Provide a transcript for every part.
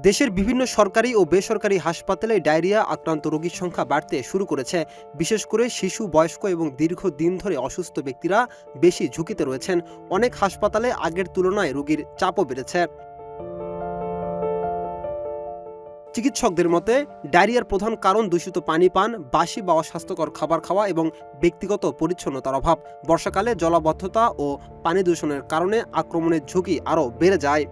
দেশের বিভিন্ন সরকারি ও বেসরকারি হাসপাতালে ডায়রিয়া আক্রান্ত রোগীর সংখ্যা বাড়তে শুরু করেছে। বিশেষ করে শিশু, বয়স্ক এবং দীর্ঘদিন ধরে অসুস্থ ব্যক্তিরা বেশি ঝুঁকিতে রয়েছেন। অনেক হাসপাতালে আগের তুলনায় রোগীর চাপও বেড়েছে। চিকিৎসকদের মতে ডায়রিয়ার প্রধান কারণ দূষিত পানি পান, বাসি বা অস্বাস্থ্যকর খাবার খাওয়া এবং ব্যক্তিগত পরিচ্ছন্নতার অভাব। বর্ষাকালে জলাবদ্ধতা ও পানি দূষণের কারণে আক্রমণের ঝুঁকি আরও বেড়ে যায়।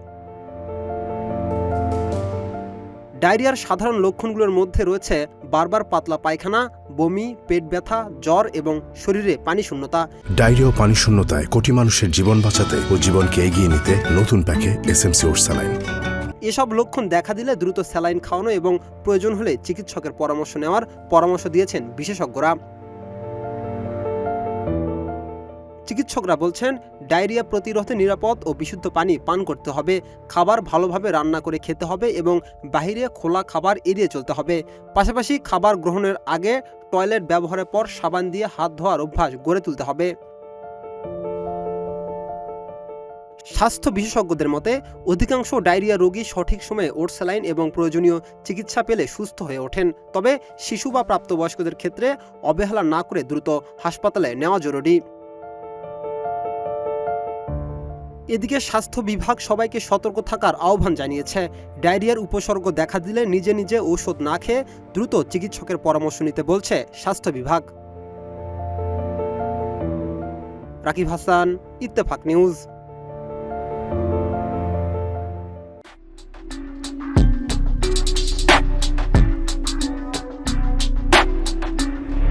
ডায়রিয়ার সাধারণ লক্ষণগুলোর মধ্যে রয়েছে বারবার পাতলা পায়খানা, বমি, পেট ব্যথা, জ্বর এবং শরীরে পানি শূন্যতা। ডায়রিয়া ও পানি শূন্যতায় কোটি মানুষের জীবন বাঁচাতে ও জীবনকে এগিয়ে নিতে নতুন প্যাকে এসএমসি ওর স্যালাইন। এসব লক্ষণ দেখা দিলে দ্রুত স্যালাইন খাওয়ানো এবং প্রয়োজন হলে চিকিৎসকের পরামর্শ নেওয়ার পরামর্শ দিয়েছেন বিশেষজ্ঞরা। চিকিৎসকরা বলছেন, ডায়রিয়া প্রতিরোধে নিরাপদ ও বিশুদ্ধ পানি পান করতে হবে, খাবার ভালোভাবে রান্না করে খেতে হবে এবং বাইরে খোলা খাবার এড়িয়ে চলতে হবে। পাশাপাশি খাবার গ্রহণের আগে টয়লেট ব্যবহারের পর সাবান দিয়ে হাত ধোয়ার অভ্যাস গড়ে তুলতে হবে। স্বাস্থ্য বিশেষজ্ঞদের মতে অধিকাংশ ডায়রিয়া রোগী সঠিক সময়ে ওটস স্যালাইন এবং প্রয়োজনীয় চিকিৎসা পেলে সুস্থ হয়ে ওঠেন। তবে শিশু বা প্রাপ্তবয়স্কদের ক্ষেত্রে অবহেলা না করে দ্রুত হাসপাতালে নেওয়া জরুরি। এদিকে স্বাস্থ্য বিভাগ সবাইকে সতর্ক থাকার আহ্বান জানিয়েছে। ডায়রিয়ার উপসর্গ দেখা দিলে নিজে নিজে ঔষধ না খেয়ে দ্রুত চিকিৎসকের পরামর্শ নিতে বলছে স্বাস্থ্য বিভাগ। রাকিব হাসান, ইত্তেফাক নিউজ।